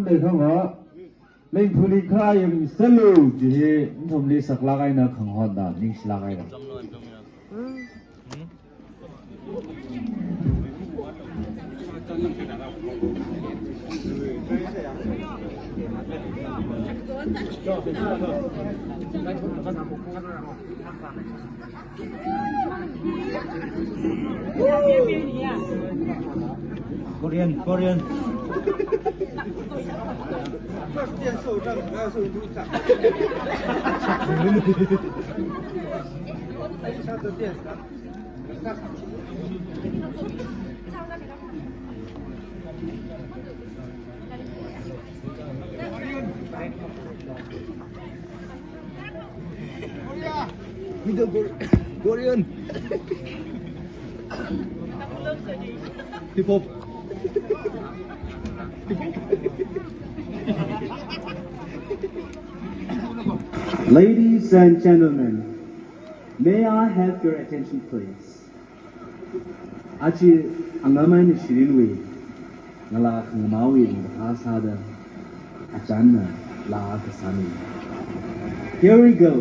เลยเขาว่าเล่นผู้ลิขายังสลุจีทำลิสักลากไอ้นะขังหอดดานิ่งสลากไอ้นะKorean 电受证还要受入场。下次电视。Korean. Hip hop. Ladies and gentlemen, may I have your attention please? Aji angamai ni shirinwi, ngala ngamawi bahasa da ajana la kesani. Here we go.